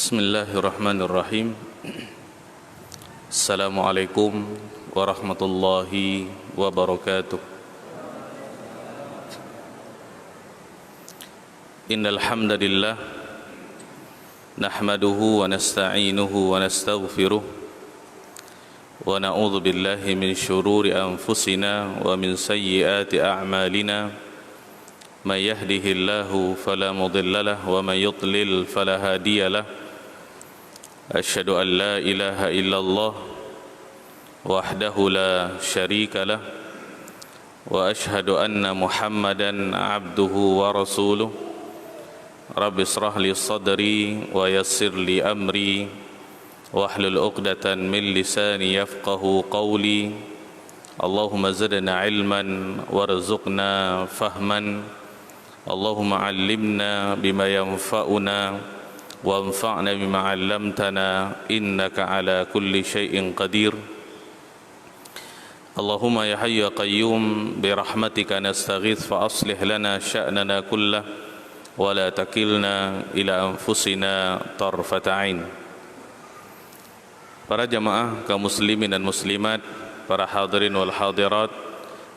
Bismillahirrahmanirrahim. Assalamualaikum warahmatullahi wabarakatuh. Innal hamdalillah nahmaduhu wa nasta'inuhu wa nastaghfiruh wa na'udzu billahi min shururi anfusina wa min sayyiati a'malina. May yahdihillahu fala mudilla lahu wa may yudlil fala hadiya lahu. Asyhadu an la ilaha illallah wahdahu la syarika lah wa asyhadu anna Muhammadan abduhu wa rasuluh. Rabbi israh li sadri wa yassir li amri wahlul 'uqdatan min lisani yafqahu qawli. Allahumma zidna ilman warzuqna fahman. Allahumma 'allimna bima yanfa'una وانفعنا بما علمتنا إنك على كل شيء قدير. اللهم يا حي يا قيوم برحمتك نستغيث فأصلح لنا شأننا كله ولا تكلنا إلى أنفسنا طرفة عين. Para jamaah kaum muslimin dan muslimat, para hadirin wal hadirat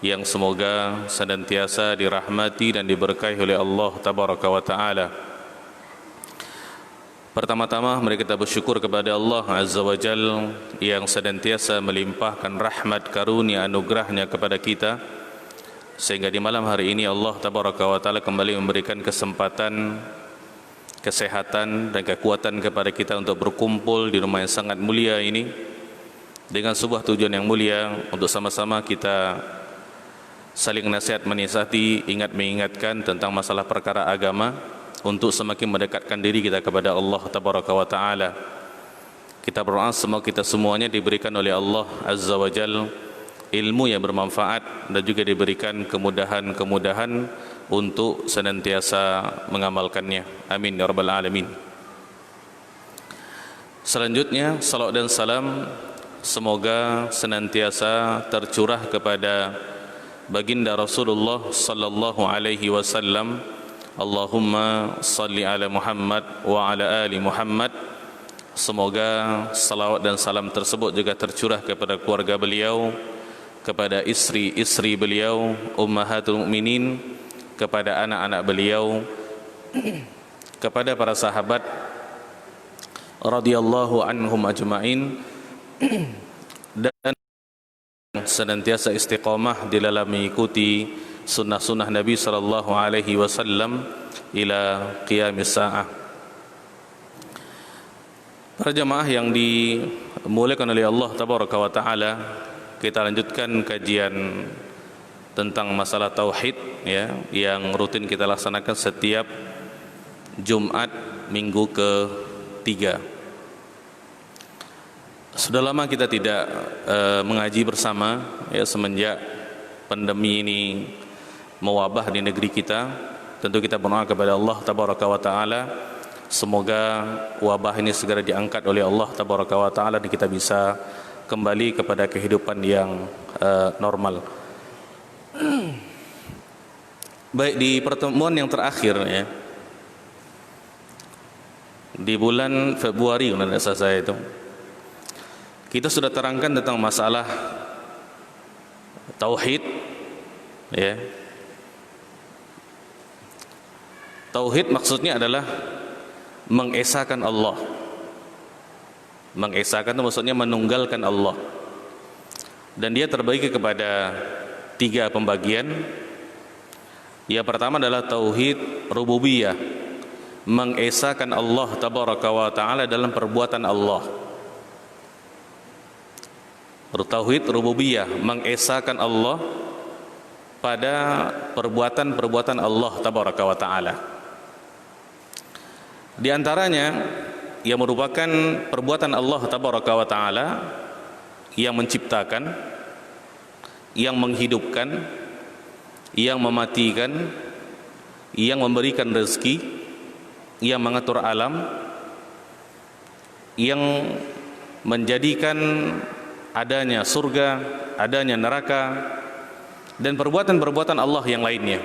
yang semoga senantiasa dirahmati dan diberkahi oleh Allah tabaraka wa taala. Pertama-tama mari kita bersyukur kepada Allah Azza wa Jalla yang senantiasa melimpahkan rahmat karunia anugerahnya kepada kita, sehingga di malam hari ini Allah Tabaraka wa Ta'ala kembali memberikan kesempatan, kesehatan dan kekuatan kepada kita untuk berkumpul di rumah yang sangat mulia ini dengan sebuah tujuan yang mulia, untuk sama-sama kita saling nasihat menasihati, mengingatkan tentang masalah perkara agama, untuk semakin mendekatkan diri kita kepada Allah Tabaraka wa Ta'ala. Kita berdoa semoga kita semuanya diberikan oleh Allah Azza wa Jalla ilmu yang bermanfaat dan juga diberikan kemudahan-kemudahan untuk senantiasa mengamalkannya. Amin ya rabbal alamin. Selanjutnya, salawat dan salam semoga senantiasa tercurah kepada baginda Rasulullah sallallahu alaihi wasallam. Allahumma salli ala Muhammad wa ala ali Muhammad. Semoga salawat dan salam tersebut juga tercurah kepada keluarga beliau, kepada istri-istri beliau, ummahatul mukminin, kepada anak-anak beliau, kepada para sahabat radhiyallahu anhum ajma'in, dan senantiasa istiqamah di dalam mengikuti sunnah-sunnah Nabi sallallahu alaihi wasallam ila qiyamis saah. Para jamaah yang dimuliakan oleh Allah Tabaraka wa Ta'ala, kita lanjutkan kajian tentang masalah tauhid ya, yang rutin kita laksanakan setiap Jumat minggu ke-3. Sudah lama kita tidak mengaji bersama ya, semenjak pandemi ini mewabah di negeri kita. Tentu kita berdoa kepada Allah Tabaraka wa Ta'ala, semoga wabah ini segera diangkat oleh Allah Tabaraka wa Ta'ala dan kita bisa kembali kepada kehidupan yang normal. Baik, di pertemuan yang terakhir ya, di bulan Februari saya itu, kita sudah terangkan tentang masalah tauhid ya. Tauhid maksudnya adalah mengesahkan Allah. Mengesahkan itu maksudnya menunggalkan Allah. Dan dia terbagi kepada 3 pembagian. Yang pertama adalah tauhid rububiyah, mengesahkan Allah Tabaraka wa Ta'ala dalam perbuatan Allah. Tauhid rububiyah, mengesahkan Allah pada perbuatan-perbuatan Allah Tabaraka wa Ta'ala. Di antaranya yang merupakan perbuatan Allah Tabaraka wa Ta'ala yang menciptakan, yang menghidupkan, yang mematikan, yang memberikan rezeki, yang mengatur alam, yang menjadikan adanya surga, adanya neraka, dan perbuatan-perbuatan Allah yang lainnya.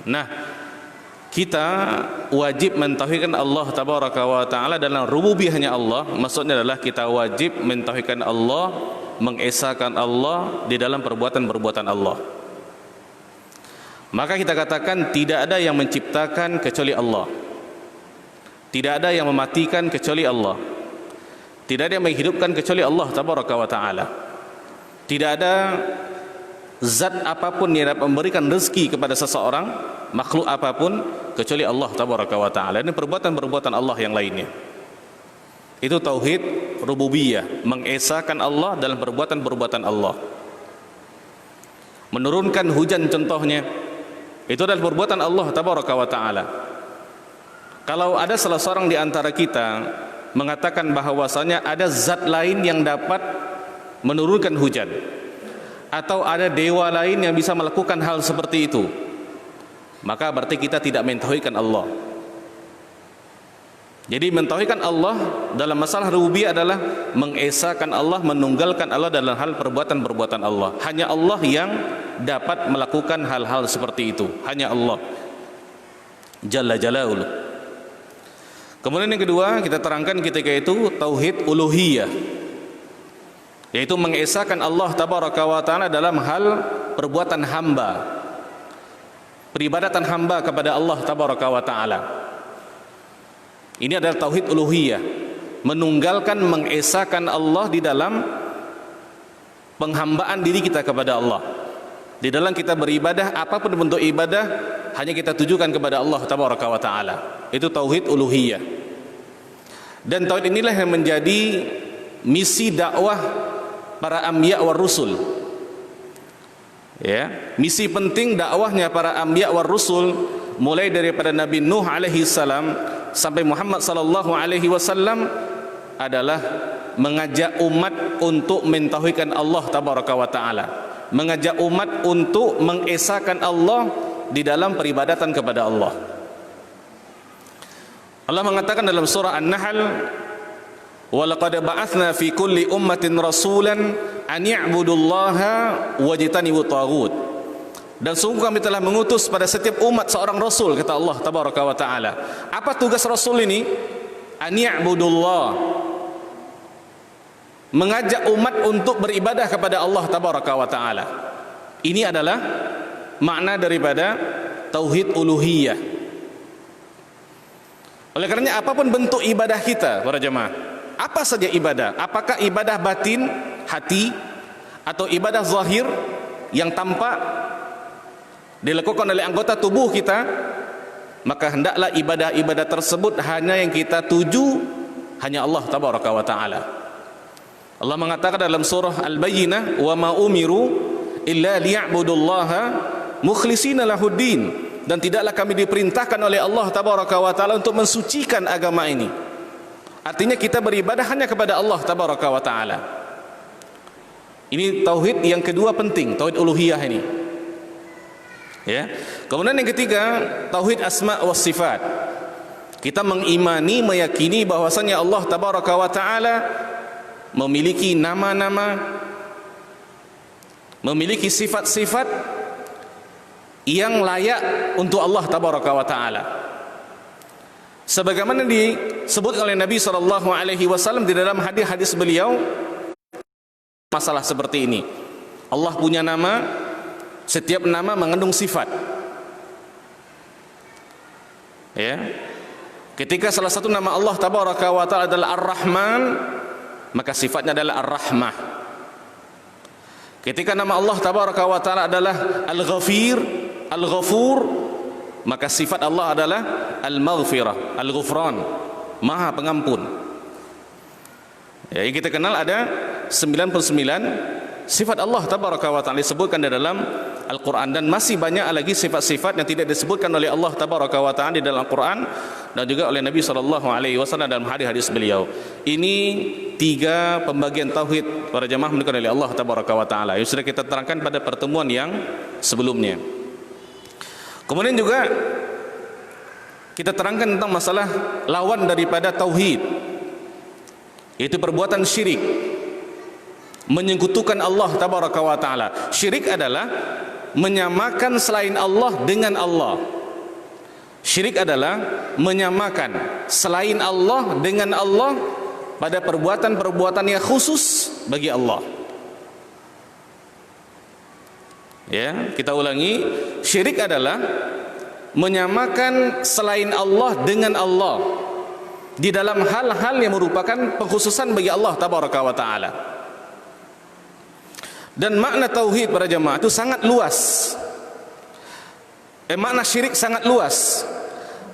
Nah, kita wajib mentauhidkan Allah tabaraka wa taala dalam rububiyahnya Allah. Maksudnya adalah kita wajib mentauhidkan Allah, mengesahkan Allah di dalam perbuatan-perbuatan Allah. Maka kita katakan tidak ada yang menciptakan kecuali Allah, tidak ada yang mematikan kecuali Allah, tidak ada yang menghidupkan kecuali Allah tabaraka wa taala. Tidak ada zat apapun yang dapat memberikan rezeki kepada seseorang, makhluk apapun, kecuali Allah tabaraka wa taala. Ini perbuatan-perbuatan Allah yang lainnya. Itu tauhid rububiyah, mengesahkan Allah dalam perbuatan-perbuatan Allah. Menurunkan hujan contohnya, itu adalah perbuatan Allah tabaraka wa taala. Kalau ada salah seorang di antara kita mengatakan bahwasanya ada zat lain yang dapat menurunkan hujan, atau ada dewa lain yang bisa melakukan hal seperti itu, maka berarti kita tidak mentauhidkan Allah. Jadi mentauhidkan Allah dalam masalah rububiyah adalah mengesahkan Allah, menunggalkan Allah dalam hal perbuatan-perbuatan Allah. Hanya Allah yang dapat melakukan hal-hal seperti itu, hanya Allah Jalla Jalaluhu. Kemudian yang kedua kita terangkan ketika itu tauhid uluhiyah, yaitu mengesahkan Allah tabaraka wa taala dalam hal perbuatan hamba, peribadatan hamba kepada Allah tabaraka wa taala. Ini adalah tauhid uluhiyah, menunggalkan, mengesahkan Allah di dalam penghambaan diri kita kepada Allah. Di dalam kita beribadah, apapun bentuk ibadah, hanya kita tujukan kepada Allah tabaraka wa taala. Itu tauhid uluhiyah. Dan tauhid inilah yang menjadi misi dakwah para anbiya war rusul. Ya, misi penting dakwahnya para anbiya war rusul, mulai daripada Nabi Nuh alaihi salam sampai Muhammad sallallahu alaihi wasallam, adalah mengajak umat untuk mentauhidkan Allah tabaraka wa taala, mengajak umat untuk mengesahkan Allah di dalam peribadatan kepada Allah. Allah mengatakan dalam surah An-Nahl, وَلَقَدْ بَعَثْنَا فِي كُلِّ أُمَّةٍ رَسُولًا أَنْ يَعْبُدُوا اللَّهَ وَاجْتَنِبُوا الطَّاغُوتَ. Dan sungguh kami telah mengutus pada setiap umat seorang rasul, kata Allah tabaraka wa taala. Apa tugas rasul ini? An ya'budullah, mengajak umat untuk beribadah kepada Allah tabaraka wa taala. Ini adalah makna daripada tauhid uluhiyah. Oleh karenanya apapun bentuk ibadah kita para jemaah, apa saja ibadah, apakah ibadah batin, hati, atau ibadah zahir yang tampak dilakukan oleh anggota tubuh kita, maka hendaklah ibadah-ibadah tersebut hanya yang kita tuju hanya Allah tabaraka wa taala. Allah mengatakan dalam surah Al-Bayyinah, "Wa ma umiru illa liya'budullaha mukhlishina lahuddin." Dan tidaklah kami diperintahkan oleh Allah tabaraka wa taala untuk mensucikan agama ini. Artinya kita beribadah hanya kepada Allah tabaraka wa taala. Ini tauhid yang kedua penting, tauhid uluhiyah ini. Ya. Kemudian yang ketiga, tauhid asma wa sifat. Kita mengimani, meyakini bahwasanya Allah tabaraka wa taala memiliki nama-nama, memiliki sifat-sifat yang layak untuk Allah tabaraka wa taala. Sebagaimana disebut oleh Nabi sallallahu alaihi wasallam di dalam hadis-hadis beliau, masalah seperti ini. Allah punya nama, setiap nama mengandung sifat. Ya. Ketika salah satu nama Allah tabaraka wa taala adalah Ar-Rahman, maka sifatnya adalah Ar-Rahmah. Ketika nama Allah tabaraka wa taala adalah Al-Ghafir, Al-Ghafur, maka sifat Allah adalah Al-Maghfirah, Al-Ghufran, Maha Pengampun. Ya, yang kita kenal ada 99 sifat Allah tabaraka wa taala disebutkan di dalam Al-Quran, dan masih banyak lagi sifat-sifat yang tidak disebutkan oleh Allah tabaraka wa taala di dalam Al-Quran dan juga oleh Nabi sallallahu alaihi wasallam dalam hadis-hadis beliau. Ini tiga pembagian tauhid para jemaah menunjukkan oleh Allah tabaraka wa taala yang sudah kita terangkan pada pertemuan yang sebelumnya. Kemudian juga kita terangkan tentang masalah lawan daripada tauhid, yaitu perbuatan syirik, menyekutukan Allah tabaraka wa taala. Syirik adalah menyamakan selain Allah dengan Allah, Syirik adalah menyamakan selain Allah dengan Allah pada perbuatan-perbuatan yang khusus bagi Allah. Ya, kita ulangi, syirik adalah menyamakan selain Allah dengan Allah di dalam hal-hal yang merupakan pengkhususan bagi Allah tabaraka wa taala. Dan makna tauhid para jemaah itu sangat luas. Makna syirik sangat luas.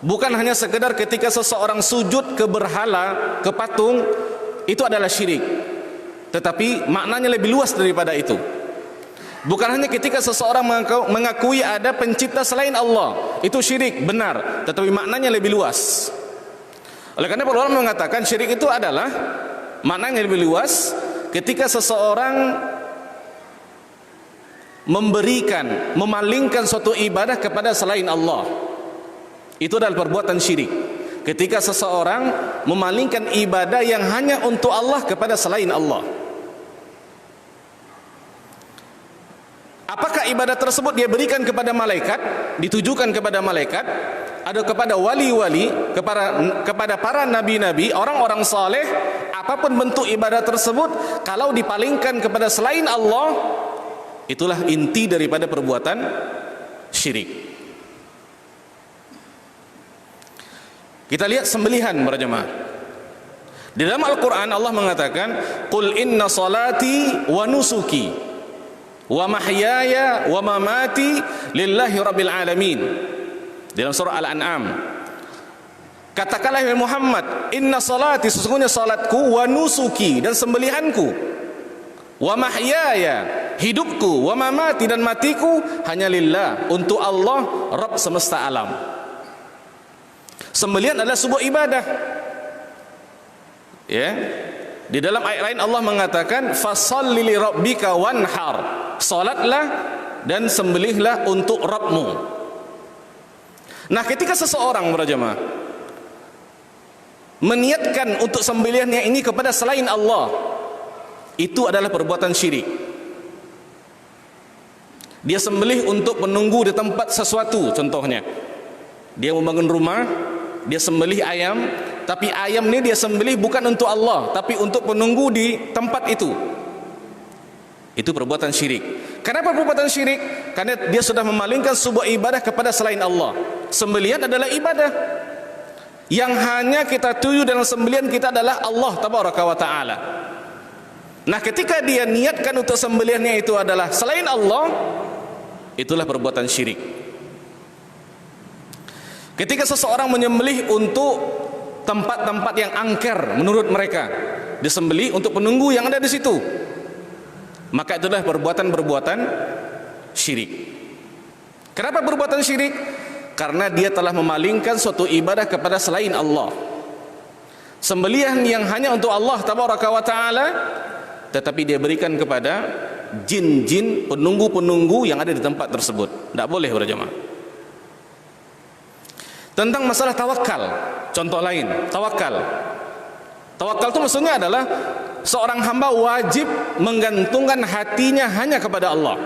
Bukan hanya sekedar ketika seseorang sujud ke berhala, ke patung, itu adalah syirik. Tetapi maknanya lebih luas daripada itu. Bukan hanya ketika seseorang mengakui ada pencipta selain Allah, itu syirik, benar, tetapi maknanya lebih luas. Oleh karena para ulama mengatakan syirik itu adalah maknanya lebih luas ketika seseorang memberikan, memalingkan suatu ibadah kepada selain Allah. Itu adalah perbuatan syirik. Ketika seseorang memalingkan ibadah yang hanya untuk Allah kepada selain Allah. Apakah ibadah tersebut dia berikan kepada malaikat, ditujukan kepada malaikat, atau kepada wali-wali, kepada para nabi-nabi, orang-orang saleh, apapun bentuk ibadah tersebut, kalau dipalingkan kepada selain Allah, itulah inti daripada perbuatan syirik. Kita lihat sembelihan para jemaah. Di dalam Al-Quran Allah mengatakan, Qul inna salati wa nusuki wa mahyaya wa mamati lillahi rabbil alamin. Dalam surah Al-An'am, katakanlah ya Muhammad, inna salati, sesungguhnya salatku, wa nusuki, dan sembelihanku, wa mahyaya, hidupku, wa mamati, dan matiku, hanya lillah, untuk Allah Rabb semesta alam. Sembelihan adalah sebuah ibadah. Ya. Di dalam ayat lain Allah mengatakan fasholli li rabbika wanhar. Salatlah dan sembelihlah untuk Rabbmu. Nah, ketika seseorang berjamaah meniatkan untuk sembelihannya ini kepada selain Allah, itu adalah perbuatan syirik. Dia sembelih untuk menunggu di tempat sesuatu, contohnya dia membangun rumah, dia sembelih ayam, tapi ayam ini dia sembelih bukan untuk Allah, tapi untuk penunggu di tempat itu. Itu perbuatan syirik. Kenapa perbuatan syirik? Karena dia sudah memalingkan sebuah ibadah kepada selain Allah. Sembelihan adalah ibadah. Yang hanya kita tuju dalam sembelihan kita adalah Allah tabaraka wa ta'ala. Nah, ketika dia niatkan untuk sembelihannya itu adalah selain Allah, itulah perbuatan syirik. Ketika seseorang menyembelih untuk tempat-tempat yang angker menurut mereka, disembelih untuk penunggu yang ada di situ, maka itulah perbuatan-perbuatan syirik. Kenapa perbuatan syirik? Karena dia telah memalingkan suatu ibadah kepada selain Allah. Sembelihan yang hanya untuk Allah tabaraka wa ta'ala, tetapi dia berikan kepada jin-jin, penunggu-penunggu yang ada di tempat tersebut. Tidak boleh berjamaah. Tentang masalah tawakal, contoh lain, tawakal. Tawakal itu maksudnya adalah seorang hamba wajib menggantungkan hatinya hanya kepada Allah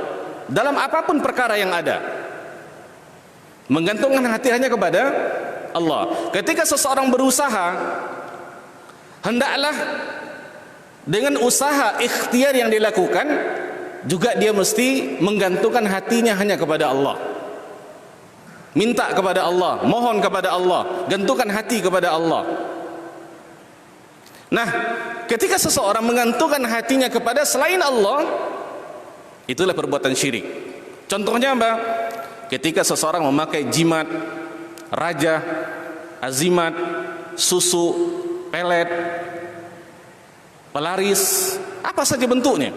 dalam apapun perkara yang ada. Menggantungkan hati hanya kepada Allah. Ketika seseorang berusaha, hendaklah dengan usaha ikhtiar yang dilakukan juga dia mesti menggantungkan hatinya hanya kepada Allah. Minta kepada Allah, mohon kepada Allah, gantungkan hati kepada Allah. Nah, ketika seseorang menggantungkan hatinya kepada selain Allah, itulah perbuatan syirik. Contohnya apa? Ketika seseorang memakai jimat, raja, azimat, susu, pelet, pelaris, apa saja bentuknya.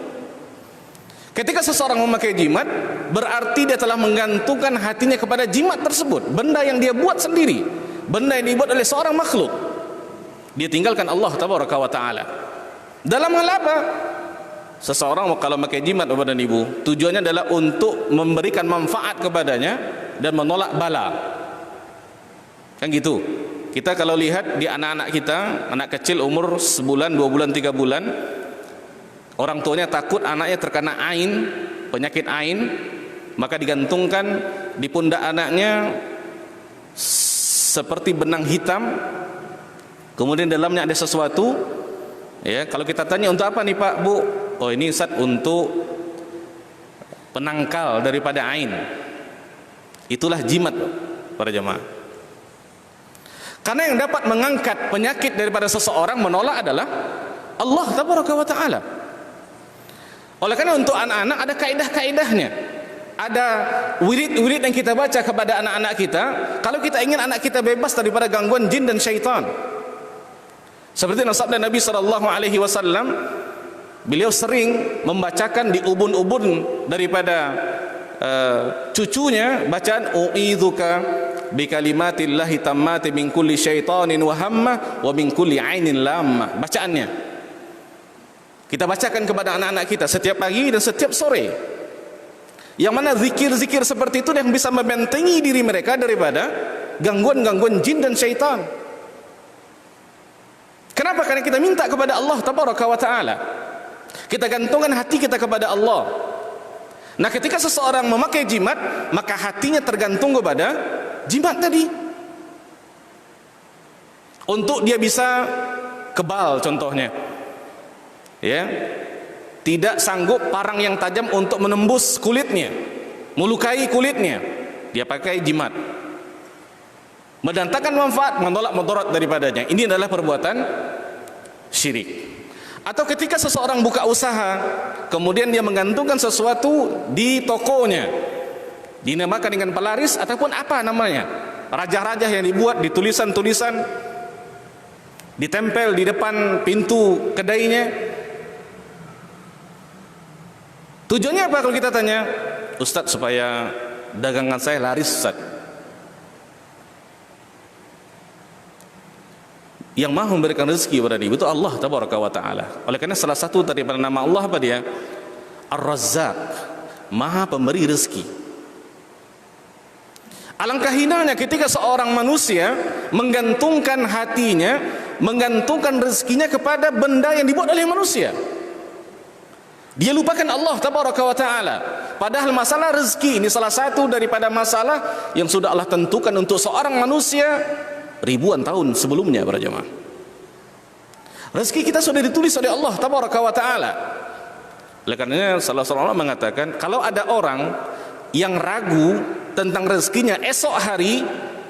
Ketika seseorang memakai jimat, berarti dia telah menggantungkan hatinya kepada jimat tersebut, benda yang dia buat sendiri, benda yang dibuat oleh seorang makhluk. Dia tinggalkan Allah tabaraka wa ta'ala. Dalam hal apa? Seseorang kalau memakai jimat Bapak dan Ibu, tujuannya adalah untuk memberikan manfaat kepadanya dan menolak bala. Kan gitu. Kita kalau lihat di anak-anak kita, anak kecil umur sebulan, 2 bulan, 3 bulan, orang tuanya takut anaknya terkena ain, penyakit ain, maka digantungkan di pundak anaknya seperti benang hitam, kemudian dalamnya ada sesuatu. Ya, kalau kita tanya untuk apa nih Pak, Bu? Oh, ini Ustaz untuk penangkal daripada ain. Itulah jimat, para jemaah. Karena yang dapat mengangkat penyakit daripada seseorang menolak adalah Allah tabaraka wa taala. Oleh karena untuk anak-anak ada kaidah-kaidahnya. Ada wirid-wirid yang kita baca kepada anak-anak kita kalau kita ingin anak kita bebas daripada gangguan jin dan syaitan. Seperti sabda Nabi SAW, beliau sering membacakan di ubun-ubun daripada cucunya bacaan u'idzuka bikalimatillahi tammati min kulli syaitanin wa hammah wa min kulli ainin lamah. Bacaannya kita bacakan kepada anak-anak kita setiap pagi dan setiap sore, yang mana zikir-zikir seperti itu yang bisa membentengi diri mereka daripada gangguan-gangguan jin dan syaitan. Kenapa? Karena kita minta kepada Allah tabaraka wa ta'ala, kita gantungkan hati kita kepada Allah. Nah, ketika seseorang memakai jimat, maka hatinya tergantung kepada jimat tadi, untuk dia bisa kebal contohnya, ya, tidak sanggup parang yang tajam untuk menembus kulitnya, melukai kulitnya, dia pakai jimat, mendatangkan manfaat, menolak mudarat daripadanya. Ini adalah perbuatan syirik. Atau ketika seseorang buka usaha, kemudian dia menggantungkan sesuatu di tokonya, dinamakan dengan pelaris ataupun apa namanya, rajah-rajah yang dibuat di tulisan-tulisan, ditempel di depan pintu kedainya. Tujuannya apa kalau kita tanya? Ustaz, supaya dagangan saya laris, Ustaz. Yang maha memberikan rezeki kepada dia itu Allah tabaraka wa ta'ala. Oleh karena salah satu daripada nama Allah apa dia? Ar-Razzaq, maha pemberi rezeki. Alangkah hinanya ketika seorang manusia menggantungkan hatinya, menggantungkan rezekinya kepada benda yang dibuat oleh manusia. Dia lupakan Allah tabaraka wa ta'ala. Padahal masalah rezeki ini salah satu daripada masalah yang sudah Allah tentukan untuk seorang manusia ribuan tahun sebelumnya, para jemaah. Rezeki kita sudah ditulis oleh Allah tabaraka wa ta'ala. Oleh karenanya salah seorang ulama mengatakan, kalau ada orang yang ragu tentang rezekinya esok hari,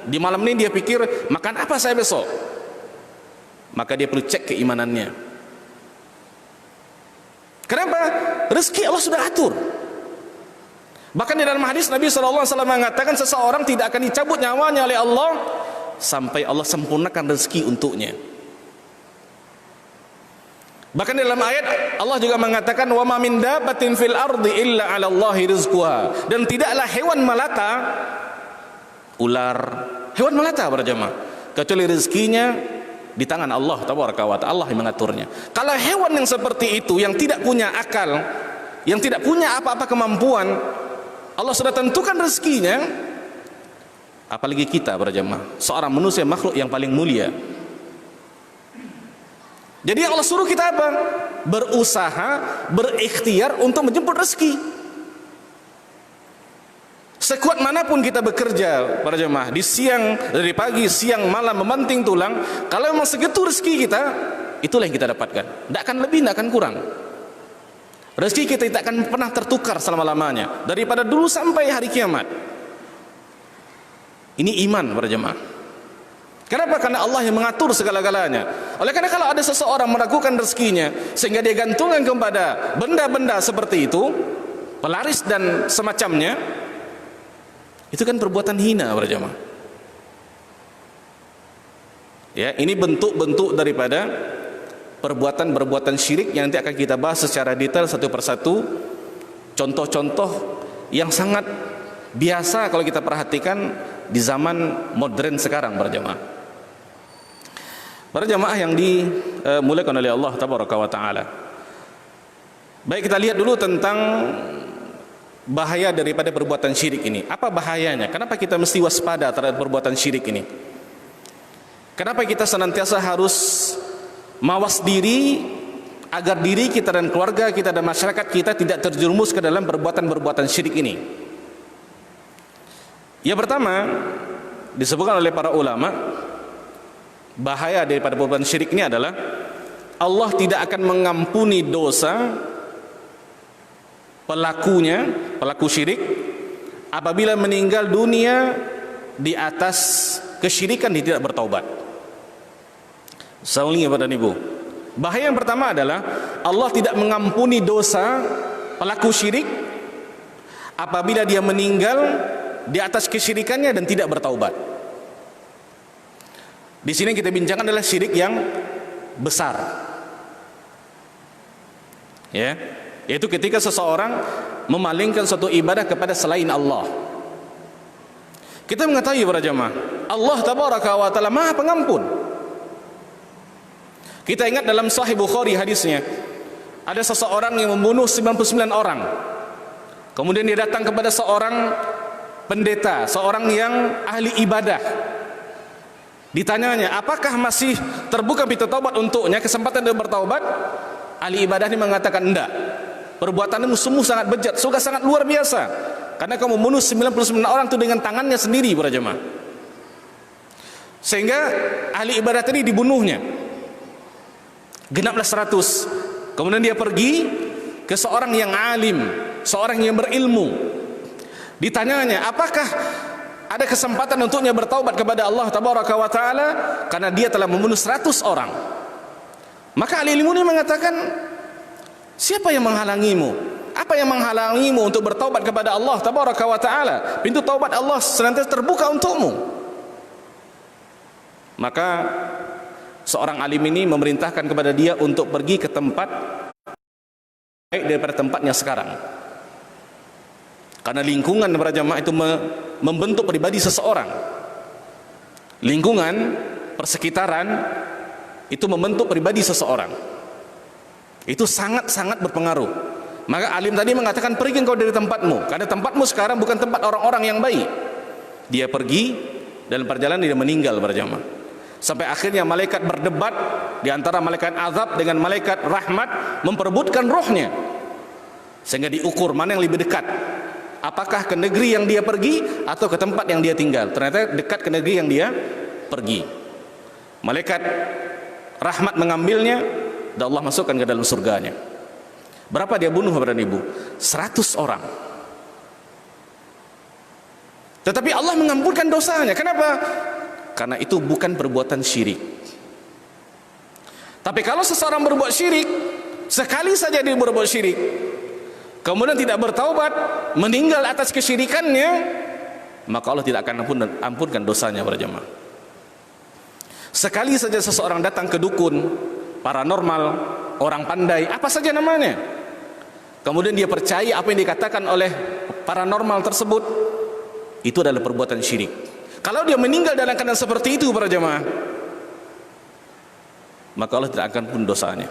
di malam ini dia pikir makan apa saya besok, maka dia perlu cek keimanannya. Kenapa? Rezeki Allah sudah atur. Bahkan di dalam hadis Nabi SAW mengatakan seseorang tidak akan dicabut nyawanya oleh Allah sampai Allah sempurnakan rezeki untuknya. Bahkan dalam ayat Allah juga mengatakan wa ma min dabbatin fil ardi illa 'ala Allahi rizquha, dan tidaklah hewan melata, ular, hewan melata para jemaah, kecuali rezekinya di tangan Allah tabaraka wa ta'ala, Allah yang mengaturnya. Kalau hewan yang seperti itu yang tidak punya akal, yang tidak punya apa-apa kemampuan, Allah sudah tentukan rezekinya, apalagi kita para jemaah, seorang manusia makhluk yang paling mulia. Jadi yang Allah suruh kita apa? Berusaha, berikhtiar untuk menjemput rezeki. Sekuat manapun kita bekerja para jemaah, di siang, dari pagi, siang, malam, memanting tulang, kalau memang segitu rezeki kita, itulah yang kita dapatkan. Tidak akan lebih, tidak akan kurang. Rezeki kita tidak akan pernah tertukar selama-lamanya, daripada dulu sampai hari kiamat. Ini iman para jemaah. Kenapa? Karena Allah yang mengatur segala-galanya. Oleh karena kalau ada seseorang meragukan rezekinya sehingga dia gantungkan kepada benda-benda seperti itu, pelaris dan semacamnya, itu kan perbuatan hina para jemaah. Ya, ini bentuk-bentuk daripada perbuatan-perbuatan syirik yang nanti akan kita bahas secara detail satu persatu. Contoh-contoh yang sangat biasa kalau kita perhatikan di zaman modern sekarang para jemaah. Para jemaah yang dimuliakan oleh Allah tabaraka wa ta'ala. Baik, kita lihat dulu tentang bahaya daripada perbuatan syirik ini. Apa bahayanya? Kenapa kita mesti waspada terhadap perbuatan syirik ini? Kenapa kita senantiasa harus mawas diri agar diri kita dan keluarga kita dan masyarakat kita tidak terjerumus ke dalam perbuatan-perbuatan syirik ini? Yang pertama, disebutkan oleh para ulama, bahaya daripada perbuatan syirik ini adalah Allah tidak akan mengampuni dosa pelaku syirik apabila meninggal dunia di atas kesyirikan dia tidak bertaubat. Saya ulangi kepada ibu. Bahaya yang pertama adalah Allah tidak mengampuni dosa pelaku syirik apabila dia meninggal di atas kesyirikannya dan tidak bertaubat. Di sini kita bincangkan adalah syirik yang besar. Ya, yaitu ketika seseorang memalingkan suatu ibadah kepada selain Allah. Kita mengetahui para jamaah, Allah tabaraka wa taala Maha Pengampun. Kita ingat dalam Sahih Bukhari hadisnya, ada seseorang yang membunuh 99 orang. Kemudian dia datang kepada seorang pendeta, seorang yang ahli ibadah. Ditanyanya, apakah masih terbuka pintu taubat untuknya, kesempatan dia bertaubat? Ahli ibadah ini mengatakan, enggak. Perbuatanmu sungguh sangat bejat, sudah sangat luar biasa. Karena kamu membunuh 99 orang itu dengan tangannya sendiri, para jemaah. Sehingga ahli ibadah tadi dibunuhnya. Genaplah 100. Kemudian dia pergi ke seorang yang alim, seorang yang berilmu. Ditanyanya, apakah ada kesempatan untuknya bertaubat kepada Allah tabaraka wa taala karena dia telah membunuh 100 orang? Maka ahli ilmu ini mengatakan, siapa yang menghalangimu? Apa yang menghalangimu untuk bertaubat kepada Allah tabaraka wa taala? Pintu taubat Allah senantiasa terbuka untukmu. Maka seorang alim ini memerintahkan kepada dia untuk pergi ke tempat baik daripada tempatnya sekarang. Karena lingkungan para jamaah itu membentuk pribadi seseorang. Lingkungan, persekitaran itu membentuk pribadi seseorang. Itu sangat-sangat berpengaruh. Maka alim tadi mengatakan, pergi engkau dari tempatmu, karena tempatmu sekarang bukan tempat orang-orang yang baik. Dia pergi, dalam perjalanan dia meninggal para jamaah. Sampai akhirnya malaikat berdebat di antara malaikat azab dengan malaikat rahmat, memperebutkan rohnya. Sehingga diukur mana yang lebih dekat. Apakah ke negeri yang dia pergi atau ke tempat yang dia tinggal? Ternyata dekat ke negeri yang dia pergi. Malaikat rahmat mengambilnya dan Allah masukkan ke dalam surganya. Berapa dia bunuh kepada ibu? 100 orang. Tetapi Allah mengampunkan dosanya. Kenapa? Karena itu bukan perbuatan syirik. Tapi kalau seseorang berbuat syirik, sekali saja dia berbuat syirik, kemudian tidak bertaubat, meninggal atas kesyirikannya, maka Allah tidak akan ampunkan dosanya para jemaah. Sekali saja seseorang datang ke dukun, paranormal, orang pandai, apa saja namanya, kemudian dia percaya apa yang dikatakan oleh paranormal tersebut, itu adalah perbuatan syirik. Kalau dia meninggal dalam keadaan seperti itu para jemaah, maka Allah tidak akan pun dosanya.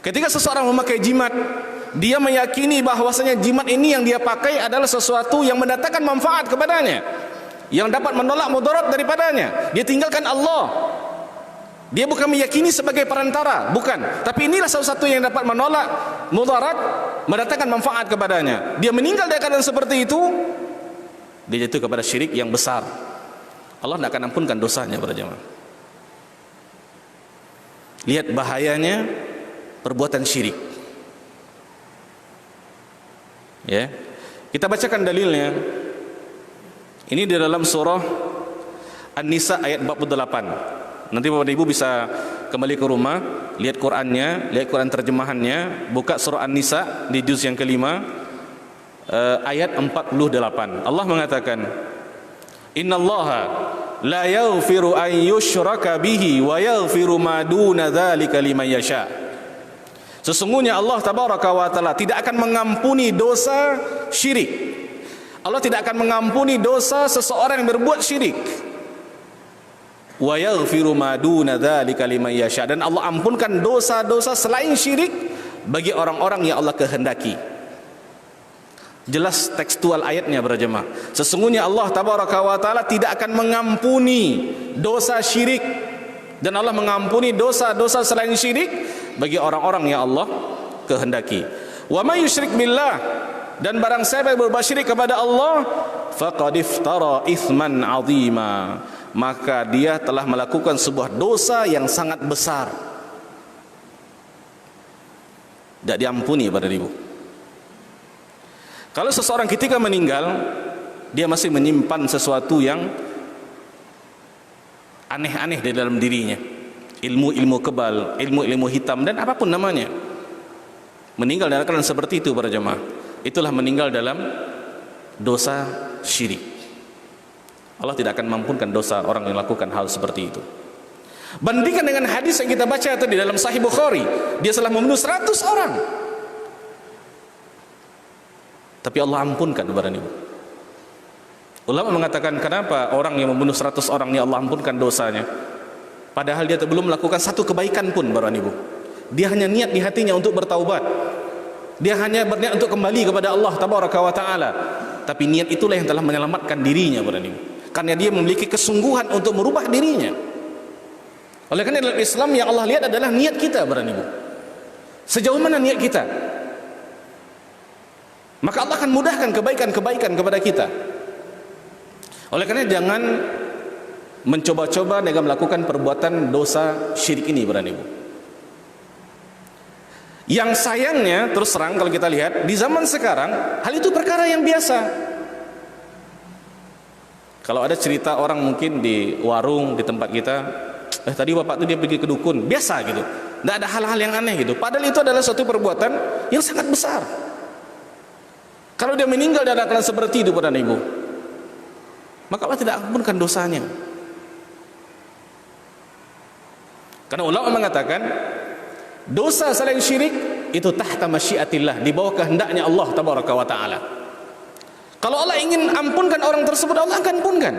Ketika seseorang memakai jimat, dia meyakini bahwasanya jimat ini yang dia pakai adalah sesuatu yang mendatangkan manfaat kepadanya, yang dapat menolak mudarat daripadanya. Dia tinggalkan Allah. Dia bukan meyakini sebagai perantara, bukan. Tapi inilah salah satu yang dapat menolak mudarat, mendatangkan manfaat kepadanya. Dia meninggal dalam keadaan seperti itu, dia jatuh kepada syirik yang besar. Allah tidak akan ampunkan dosanya para jemaah. Lihat bahayanya perbuatan syirik. Ya, kita bacakan dalilnya. Ini di dalam surah An-Nisa ayat 48. Nanti Bapak Ibu bisa kembali ke rumah, lihat Qur'annya, lihat Qur'an terjemahannya, buka surah An-Nisa di juz yang kelima, ayat 48. Allah mengatakan, innallaha la yaghfiru an yushraka bihi wa yaghfiru ma duna dzalika liman yasha. Sesungguhnya Allah tabaraka wa taala tidak akan mengampuni dosa syirik. Allah tidak akan mengampuni dosa seseorang yang berbuat syirik. Wa yaghfiru ma duna dzalika liman yasha, dan Allah ampunkan dosa-dosa selain syirik bagi orang-orang yang Allah kehendaki. Jelas tekstual ayatnya para jemaah. Sesungguhnya Allah tabaraka wa taala tidak akan mengampuni dosa syirik, dan Allah mengampuni dosa-dosa selain syirik bagi orang-orang yang Allah kehendaki. Wa may yusyrik billah, dan barang siapa yang berbuat syirik kepada Allah, faqad iftara itsman 'azima, maka dia telah melakukan sebuah dosa yang sangat besar, tidak diampuni pada ibu. Kalau seseorang ketika meninggal dia masih menyimpan sesuatu yang aneh-aneh di dalam dirinya, ilmu-ilmu kebal, ilmu-ilmu hitam dan apapun namanya, meninggal dalam keadaan seperti itu para jemaah, itulah meninggal dalam dosa syirik. Allah tidak akan mampunkan dosa orang yang melakukan hal seperti itu. Bandingkan dengan hadis yang kita baca tadi dalam Sahih Bukhari, dia telah membunuh 100 orang, tapi Allah ampunkan kepada ibu. Ulama mengatakan, kenapa orang yang membunuh 100 orang ini Allah ampunkan dosanya, padahal dia belum melakukan satu kebaikan pun para ibu. Dia hanya niat di hatinya untuk bertaubat, dia hanya berniat untuk kembali kepada Allah tabaraka wa taala, tapi niat itulah yang telah menyelamatkan dirinya para ibu, karena dia memiliki kesungguhan untuk merubah dirinya. Oleh karena dalam Islam yang Allah lihat adalah niat kita para ibu, sejauh mana niat kita, maka Allah akan mudahkan kebaikan-kebaikan kepada kita. Oleh karena jangan mencoba-coba dengan melakukan perbuatan dosa syirik ini para ibu. Yang sayangnya terus terang kalau kita lihat di zaman sekarang, hal itu perkara yang biasa. Kalau ada cerita orang mungkin di warung di tempat kita, tadi bapak itu dia pergi ke dukun, biasa gitu, tidak ada hal-hal yang aneh gitu, padahal itu adalah suatu perbuatan yang sangat besar. Kalau dia meninggal dalam keadaan seperti itu para ibu, maka Allah tidak ampunkan dosanya. Karena ulama mengatakan dosa selain syirik itu tahta masyiatillah, di bawah kehendaknya Allah tabaraka wa taala. Kalau Allah ingin ampunkan orang tersebut, Allah akan ampunkan.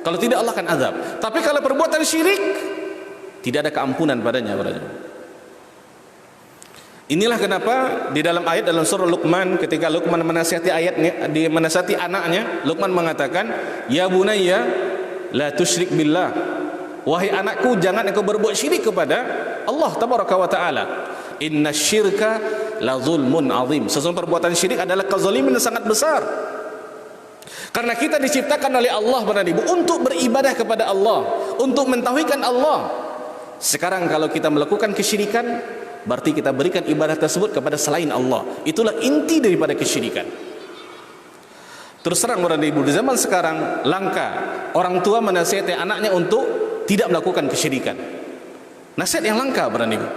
Kalau tidak, Allah akan azab. Tapi kalau perbuatan syirik, tidak ada keampunan padanya. Inilah kenapa di dalam ayat dalam surah Luqman, ketika Luqman menasihati menasihati anaknya, Luqman mengatakan, "Ya bunayya, la tusyrik billah." Wahai anakku, jangan engkau berbuat syirik kepada Allah tabaraka wa taala. Inna syirka la zulmun azim. Sesungguhnya perbuatan syirik adalah kezaliman yang sangat besar. Karena kita diciptakan oleh Allah pada ibu untuk beribadah kepada Allah, untuk mentauhidkan Allah. Sekarang kalau kita melakukan kesyirikan, berarti kita berikan ibadah tersebut kepada selain Allah. Itulah inti daripada kesyirikan. Terus terang pada ibu, di zaman sekarang langka orang tua menasihati anaknya untuk tidak melakukan kesyirikan. Nasihat yang langka pada ibu,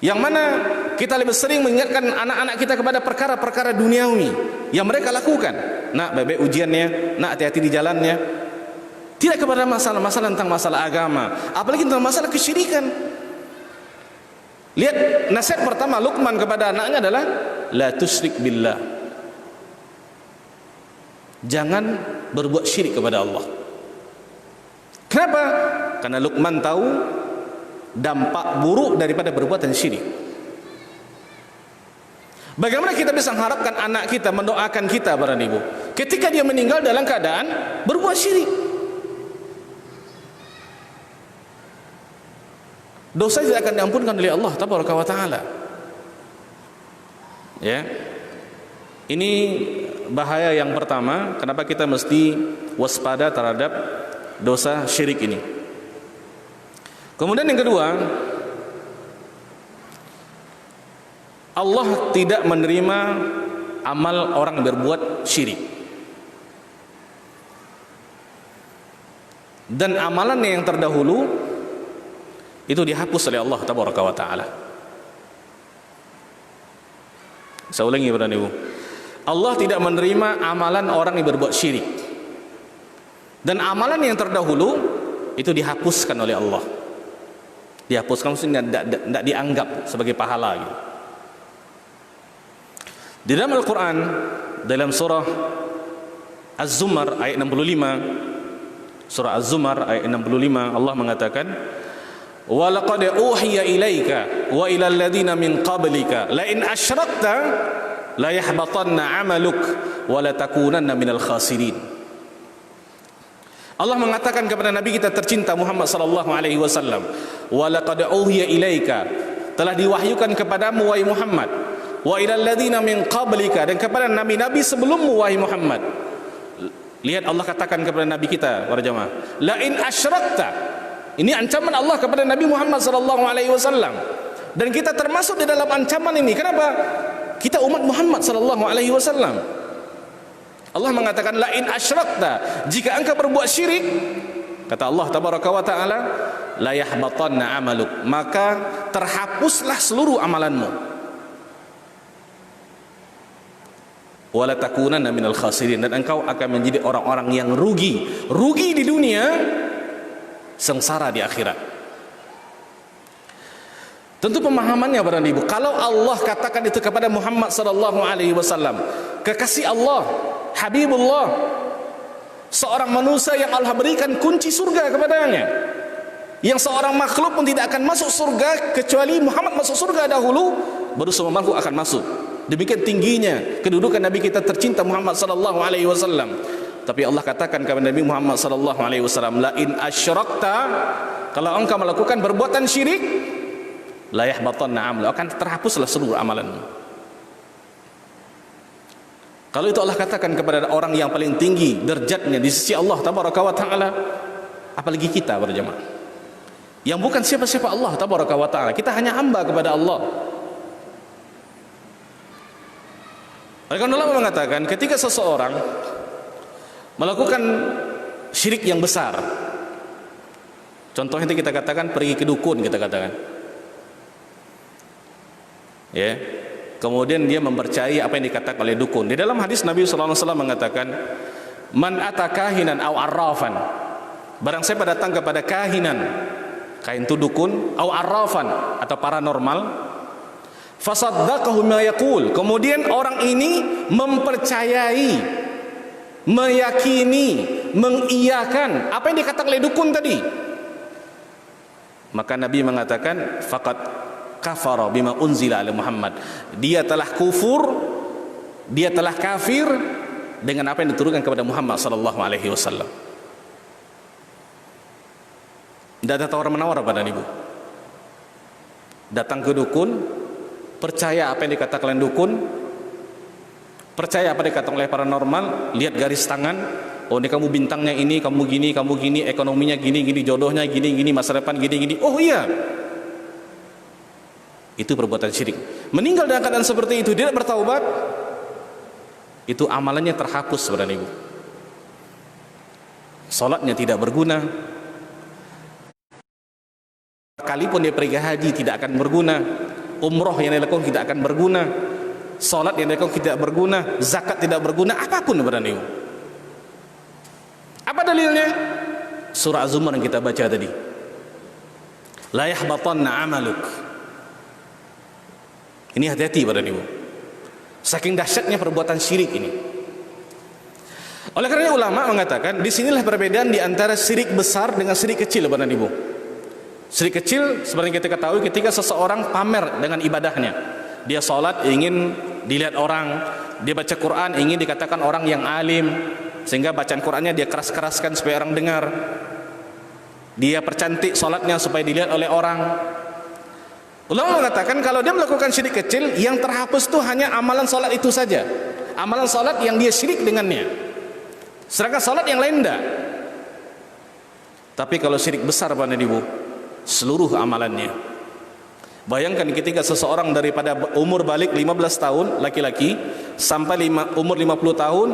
yang mana kita lebih sering mengingatkan anak-anak kita kepada perkara-perkara duniawi yang mereka lakukan. Nak, baik-baik ujiannya, nak hati-hati di jalannya. Tidak kepada masalah-masalah tentang masalah agama, apalagi tentang masalah kesyirikan. Lihat nasihat pertama Luqman kepada anaknya adalah la tusyrik billah. Jangan berbuat syirik kepada Allah. Kenapa? Karena Luqman tahu dampak buruk daripada perbuatan syirik. Bagaimana kita bisa mengharapkan anak kita mendoakan kita para ibu ketika dia meninggal dalam keadaan berbuat syirik? Dosa tidak akan diampunkan oleh Allah tabaraka wa taala. Ya. Ini bahaya yang pertama, kenapa kita mesti waspada terhadap dosa syirik ini. Kemudian yang kedua, Allah tidak menerima amal orang yang berbuat syirik. Dan amalan yang terdahulu itu dihapus oleh Allah tabaraka wa taala. Saya ulangi para ibu, Allah tidak menerima amalan orang yang berbuat syirik. Dan amalan yang terdahulu itu dihapuskan oleh Allah. Dihapuskan maksudnya tidak dianggap sebagai pahala gitu. Di dalam Al-Quran, dalam surah Az-Zumar ayat 65, surah Az-Zumar ayat 65, Allah mengatakan, "Wa laqad uhiya ilaika wa ila alladhina min qablika la in asyrakta la yahbatanna 'amaluk wa la takunanna minal khasirin." Allah mengatakan kepada Nabi kita tercinta Muhammad sallallahu alaihi wasallam, "Wa laqad uhiya ilaika," telah diwahyukan kepadamu wahai Muhammad, wa ilal ladzina min qablika, dan kepada nabi-nabi sebelummu wahai Muhammad, Lihat Allah katakan kepada Nabi kita, para jemaah, la in asyrakta. Ini ancaman Allah kepada Nabi Muhammad sallallahu alaihi wasallam. Dan kita termasuk di dalam ancaman ini. Kenapa? Kita umat Muhammad sallallahu alaihi wasallam. Allah mengatakan la in asyrakta, jika engkau berbuat syirik, kata Allah tabaraka wa taala, la yahbatanna amaluk, maka terhapuslah seluruh amalanmu. Wala takunanna minal khasirin, dan engkau akan menjadi orang-orang yang rugi di dunia, sengsara di akhirat. Tentu pemahamannya para ibu, kalau Allah katakan itu kepada Muhammad sallallahu alaihi wasallam, kekasih Allah, Habibullah, seorang manusia yang Allah berikan kunci surga kepadanya, yang seorang makhluk pun tidak akan masuk surga kecuali Muhammad masuk surga dahulu, baru semua makhluk akan masuk. Demikian tingginya kedudukan Nabi kita tercinta Muhammad sallallahu alaihi wasallam. Tapi Allah katakan kepada Nabi Muhammad sallallahu alaihi wasallam, la in asyrakta, kalau engkau melakukan perbuatan syirik, la yahbatanna amalu, akan terhapuslah seluruh amalanmu. Kalau itu Allah katakan kepada orang yang paling tinggi derajatnya di sisi Allah tabaraka wa taala, apalagi kita berjemaah yang bukan siapa-siapa Allah tabaraka wa taala, kita hanya hamba kepada Allah. Oleh karena Allah mengatakan, ketika seseorang melakukan syirik yang besar, contohnya kita katakan pergi ke dukun, kita katakan, ya, kemudian dia mempercayai apa yang dikatakan oleh dukun. Di dalam hadis Nabi sallallahu alaihi wasallam mengatakan, man atakahinan aw arrafan, barang siapa datang kepada kahinan, kain itu dukun, aw arrafan atau paranormal, fasaddaqahu ma yaqul, kemudian orang ini mempercayai, meyakini, mengiyakan apa yang dikatakan oleh dukun tadi, maka Nabi mengatakan faqad kafara bima unzila ala Muhammad, dia telah kufur, dia telah kafir dengan apa yang diturunkan kepada Muhammad sallallahu alaihi wasallam. Tidak ada tawar menawar pada ibu. Datang ke dukun, percaya apa yang dikatakan oleh dukun, percaya apa yang dikatakan oleh paranormal, lihat garis tangan, oh ini kamu bintangnya ini, kamu gini, ekonominya gini, jodohnya gini, masa depan gini. Oh iya, itu perbuatan syirik. Meninggal dalam keadaan seperti itu, tidak bertaubat, itu amalannya terhapus saudara ibu. Salatnya tidak berguna, sekalipun dia pergi haji tidak akan berguna, umroh yang dilakukan tidak akan berguna, salat yang dilakukan tidak berguna, zakat tidak berguna, apapun kepada ibu. Apa dalilnya? Surah Az-Zumar yang kita baca tadi, la yahbatanna amaluk. Ini hati-hati pada ibu, saking dahsyatnya perbuatan syirik ini. Oleh karena ulama mengatakan, disinilah perbedaan di antara syirik besar dengan syirik kecil pada ibu. Syirik kecil seperti yang kita ketahui, ketika seseorang pamer dengan ibadahnya, dia sholat ingin dilihat orang, dia baca Quran ingin dikatakan orang yang alim, sehingga bacaan Qurannya dia keras-keraskan supaya orang dengar, dia percantik sholatnya supaya dilihat oleh orang. Ulama mengatakan kalau dia melakukan syirik kecil, yang terhapus itu hanya amalan sholat itu saja, amalan sholat yang dia syirik dengannya, sedangkan sholat yang lain tidak. Tapi kalau syirik besar pada ibu, seluruh amalannya. Bayangkan ketika seseorang daripada umur balik 15 tahun laki-laki sampai umur 50 tahun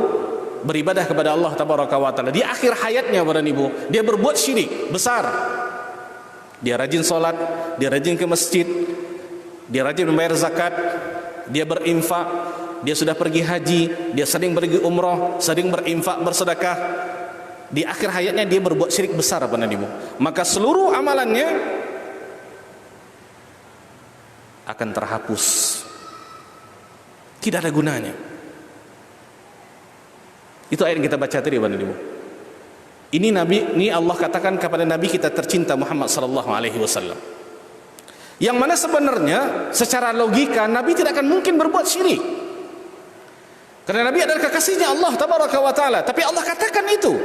beribadah kepada Allah tabaraka wa taala, di akhir hayatnya pada ibu dia berbuat syirik besar. Dia rajin salat, dia rajin ke masjid, dia rajin membayar zakat, dia berinfak, dia sudah pergi haji, dia sering pergi umrah, sering berinfak, bersedekah. Di akhir hayatnya dia berbuat syirik besar pada ibu, maka seluruh amalannya akan terhapus, tidak ada gunanya. Itu ayat yang kita baca tadi pada ibu. Ini Allah katakan kepada Nabi kita tercinta Muhammad sallallahu alaihi wasallam, yang mana sebenarnya secara logika Nabi tidak akan mungkin berbuat syirik, karena Nabi adalah kekasihnya Allah tabaraka wa taala. Tapi Allah katakan itu,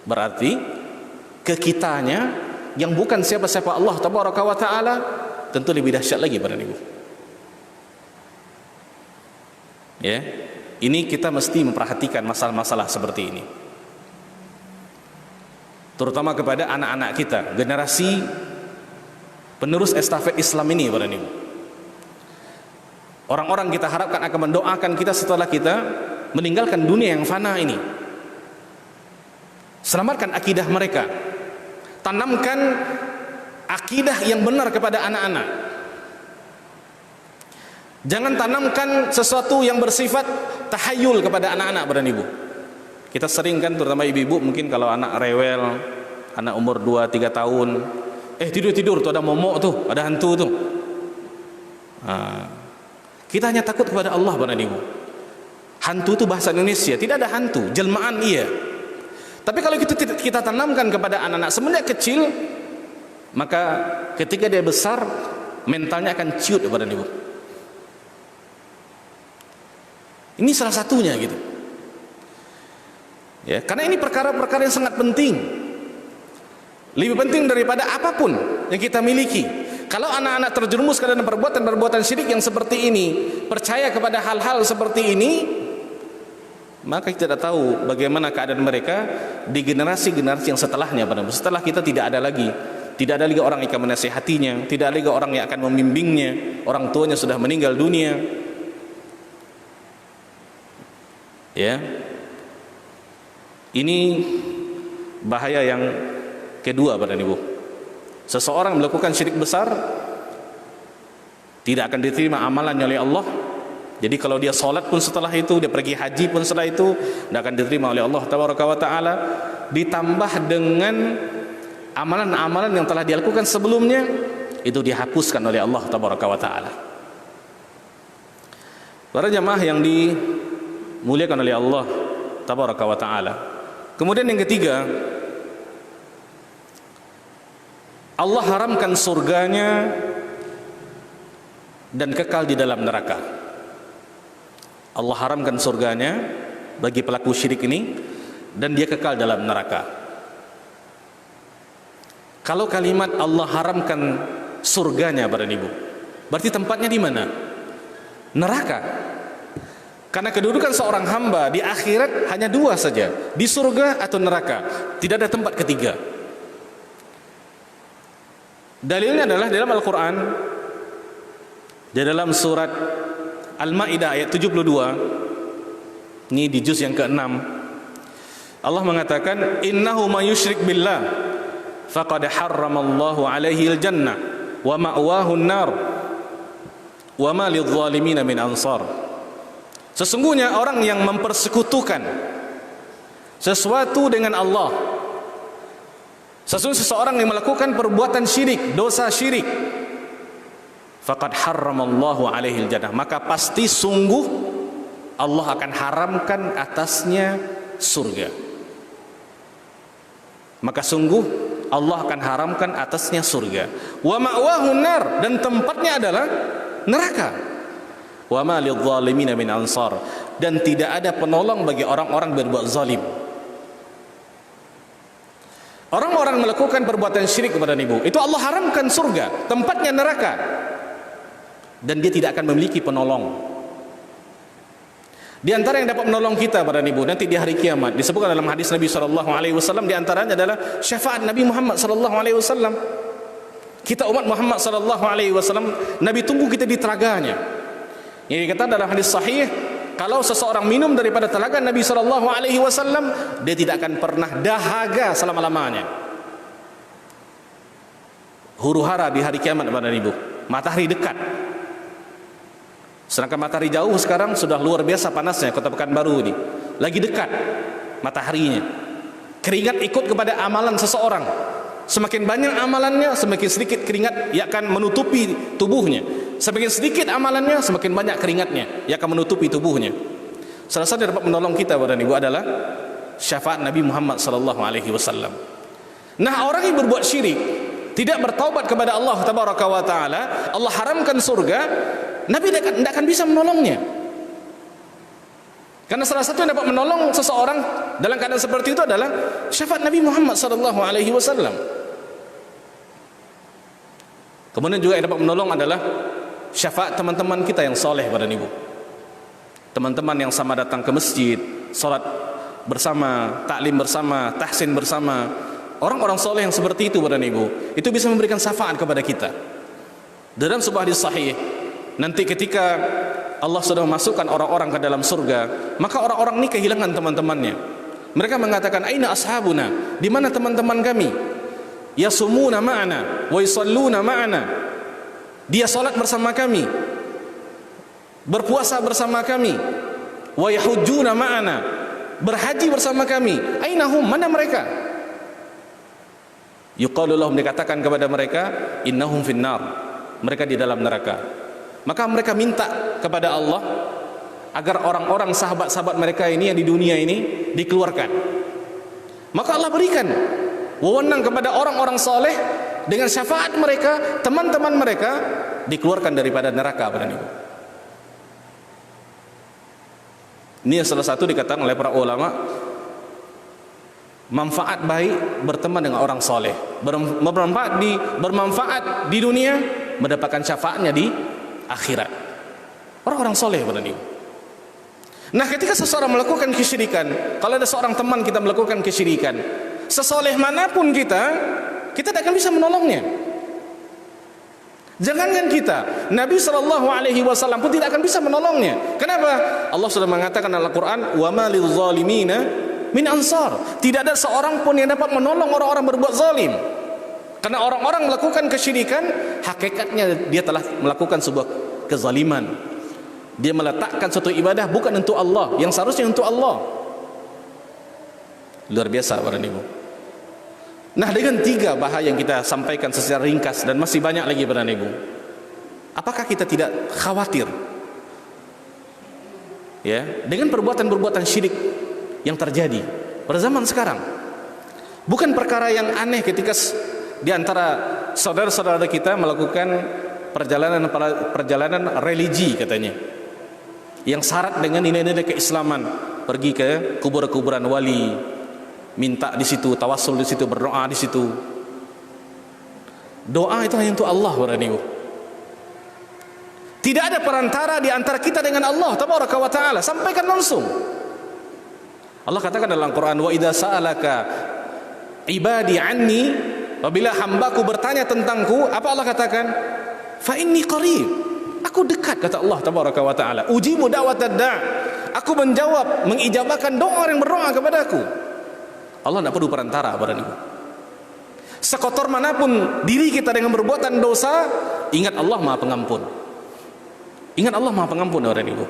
berarti kekitanya yang bukan siapa-siapa Allah tabaraka wa taala tentu lebih dahsyat lagi pada ibu. Ya. Ini kita mesti memperhatikan masalah-masalah seperti ini, terutama kepada anak-anak kita, generasi penerus estafet Islam ini, para ibu. Orang-orang kita harapkan akan mendoakan kita setelah kita meninggalkan dunia yang fana ini. Selamatkan akidah mereka, tanamkan akidah yang benar kepada anak-anak. Jangan tanamkan sesuatu yang bersifat tahayul kepada anak-anak, para ibu. Kita sering kan, terutama ibu-ibu, mungkin kalau anak rewel, anak umur 2-3 tahun, tidur tuh ada momok tuh, ada hantu tuh. Kita hanya takut kepada Allah, para ibu. Hantu itu bahasa Indonesia, tidak ada hantu, jelmaan iya. Tapi kalau kita tanamkan kepada anak-anak semenjak kecil, maka ketika dia besar mentalnya akan ciut, para ibu. Ini salah satunya gitu. Ya, karena ini perkara-perkara yang sangat penting. Lebih penting daripada apapun yang kita miliki. Kalau anak-anak terjerumus ke dalam perbuatan-perbuatan syirik yang seperti ini, percaya kepada hal-hal seperti ini, maka kita tidak tahu bagaimana keadaan mereka di generasi-generasi yang setelahnya. Setelah kita tidak ada lagi orang yang akan menasihatinya, tidak ada lagi orang yang akan membimbingnya, orang tuanya sudah meninggal dunia. Ya, ini bahaya yang kedua, para ibu. Seseorang melakukan syirik besar, tidak akan diterima amalannya oleh Allah. Jadi kalau dia sholat pun setelah itu, dia pergi haji pun setelah itu, tidak akan diterima oleh Allah Tabaraka wa Ta'ala. Ditambah dengan amalan-amalan yang telah dilakukan sebelumnya, itu dihapuskan oleh Allah Tabaraka wa Ta'ala. Para jamaah yang dimuliakan oleh Allah Tabaraka wa Ta'ala. Kemudian yang ketiga, Allah haramkan surganya dan kekal di dalam neraka. Allah haramkan surganya bagi pelaku syirik ini, dan dia kekal dalam neraka. Kalau kalimat Allah haramkan surganya, para ibu, berarti tempatnya di mana? Neraka. Karena kedudukan seorang hamba di akhirat hanya dua saja, di surga atau neraka. Tidak ada tempat ketiga. Dalilnya adalah dalam Al-Quran, di dalam surat Al-Ma'idah ayat 72, ini di juz yang ke-6, Allah mengatakan, innahu may yusyrik billah faqad harramallahu alaihi al-jannah wa ma'wahu an-nar wa ma lidh-dhalimin min ansar. Sesungguhnya orang yang mempersekutukan sesuatu dengan Allah, sesungguhnya seseorang yang melakukan perbuatan syirik, dosa syirik, faqad harramallahu alaihi al-jannah, maka pasti sungguh Allah akan haramkan atasnya surga. Maka sungguh Allah akan haramkan atasnya surga. Wa ma'wahu nar, dan tempatnya adalah neraka. Wa ma lidh-dhalimin min ansar, dan tidak ada penolong bagi orang-orang berbuat zalim. Orang-orang melakukan perbuatan syirik kepada ibu, itu Allah haramkan surga, tempatnya neraka, dan dia tidak akan memiliki penolong. Di antara yang dapat menolong kita, para ibu, nanti di hari kiamat, disebutkan dalam hadis Nabi SAW, di antaranya adalah syafaat Nabi Muhammad SAW. Kita umat Muhammad SAW, Nabi tunggu kita di telaganya. Yang dikatakan dalam hadis sahih, kalau seseorang minum daripada telaga Nabi SAW, dia tidak akan pernah dahaga selama-lamanya. Huru-hara di hari kiamat, para ibu. Matahari dekat. Sedangkan matahari jauh sekarang sudah luar biasa panasnya, Kota Pekanbaru ini. Lagi dekat mataharinya. Keringat ikut kepada amalan seseorang. Semakin banyak amalannya, semakin sedikit keringat yang akan menutupi tubuhnya. Semakin sedikit amalannya, semakin banyak keringatnya yang akan menutupi tubuhnya. Salah satu yang dapat menolong kita, para ibu, adalah syafaat Nabi Muhammad SAW. Nah, orang yang berbuat syirik, tidak bertaubat kepada Allah Tabaraka wa Ta'ala, Allah haramkan surga, Nabi tidak akan bisa menolongnya. Karena salah satu yang dapat menolong seseorang dalam keadaan seperti itu adalah syafaat Nabi Muhammad SAW. Kemudian juga yang dapat menolong adalah syafaat teman-teman kita yang soleh, para ibu. teman-teman yang sama datang ke masjid, salat bersama, taklim bersama, tahsin bersama, orang-orang soleh yang seperti itu Bapak dan Ibu, itu bisa memberikan syafaat kepada kita. Dalam sebuah hadis sahih, nanti ketika Allah sudah memasukkan orang-orang ke dalam surga, maka orang-orang ini kehilangan teman-temannya. Mereka mengatakan, aina ashabuna, di mana teman-teman kami? Yasumuna ma'ana wa yusalluna ma'ana, dia salat bersama kami, berpuasa bersama kami, wa yahujjuna ma'ana, berhaji bersama kami. Ainahum, mana mereka? Yuqalu lahum, dikatakan kepada mereka, innahum finnar, mereka di dalam neraka. Maka mereka minta kepada Allah agar orang-orang sahabat-sahabat mereka ini yang di dunia ini dikeluarkan. Maka Allah berikan wewenang kepada orang-orang soleh, dengan syafaat mereka, teman-teman mereka dikeluarkan daripada neraka. Ini salah satu dikatakan oleh para ulama, manfaat baik berteman dengan orang soleh, bermanfaat di dunia, mendapatkan syafaatnya di akhirat. Orang-orang soleh Bapak dan Ibu. Nah, ketika seseorang melakukan kesyirikan, kalau ada seorang teman kita melakukan kesyirikan, sesoleh manapun kita tidak akan bisa menolongnya. Jangankan kita, Nabi SAW pun tidak akan bisa menolongnya. Kenapa? Allah sudah mengatakan dalam Al-Quran, wa ma lil-zalimina min ansar. Tidak ada seorang pun yang dapat menolong orang-orang berbuat zalim. Karena orang-orang melakukan kesyirikan, hakikatnya dia telah melakukan sebuah kezaliman. Dia meletakkan suatu ibadah bukan untuk Allah, yang seharusnya untuk Allah. Luar biasa Bapak dan Ibu. Nah, dengan 3 bahaya yang kita sampaikan secara ringkas, dan masih banyak lagi Bapak dan Ibu, apakah kita tidak khawatir ya dengan perbuatan-perbuatan syirik yang terjadi pada zaman sekarang? Bukan perkara yang aneh ketika di antara saudara-saudara kita melakukan perjalanan religi katanya, yang syarat dengan nilai-nilai keislaman, pergi ke kuburan-kuburan wali, minta di situ, tawassul di situ, berdoa di situ. Doa itu hanya untuk Allah Bapak dan Ibu. Tidak ada perantara di antara kita dengan Allah Tabaraka wa Ta'ala. Sampaikan langsung. Allah katakan dalam Quran, wa idza sa'alaka ibadi anni, apabila hambaku bertanya tentangku, apa Allah katakan? Fa inni qarib, aku dekat, kata Allah Tabaraka wa Ta'ala. Ujibu da'watad da', aku menjawab, mengijabahkan doa orang yang berdoa kepadaku. Allah tidak perlu perantara Bapak dan Ibu. Sekotor manapun diri kita dengan perbuatan dosa, ingat Allah Maha Pengampun. Ingat Allah Maha Pengampun Bapak dan Ibu.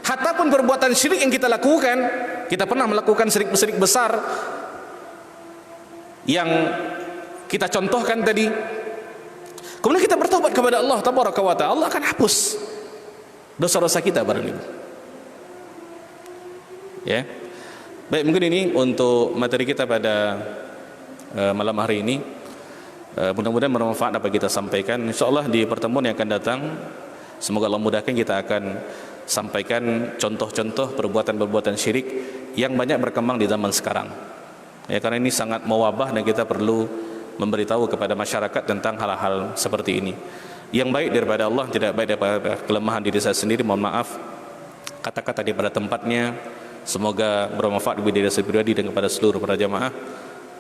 Hatta pun perbuatan syirik yang kita lakukan, kita pernah melakukan syirik-syirik besar yang kita contohkan tadi, kemudian kita bertobat kepada Allah Tabaraka wa Ta'ala, Allah akan hapus dosa-dosa kita Bapak dan Ibu. Ya. Baik, mungkin ini untuk materi kita pada malam hari ini. Mudah-mudahan bermanfaat apa kita sampaikan. InsyaAllah di pertemuan yang akan datang, semoga Allah mudahkan, kita akan sampaikan contoh-contoh perbuatan-perbuatan syirik yang banyak berkembang di zaman sekarang. Ya, karena ini sangat mewabah dan kita perlu memberitahu kepada masyarakat tentang hal-hal seperti ini. Yang baik daripada Allah, tidak baik daripada kelemahan diri saya sendiri. Mohon maaf kata-kata daripada tempatnya. Semoga bermanfaat bagi diri saya pribadi dan kepada seluruh para jamaah.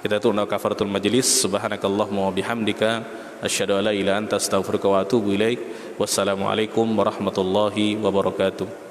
Kita tutup kafaratul majlis. Subhanakallahumma wa bihamdika asyhadu an la ilaha illa anta astaghfiruka wa atubu ilaik. Wassalamualaikum warahmatullahi wabarakatuh.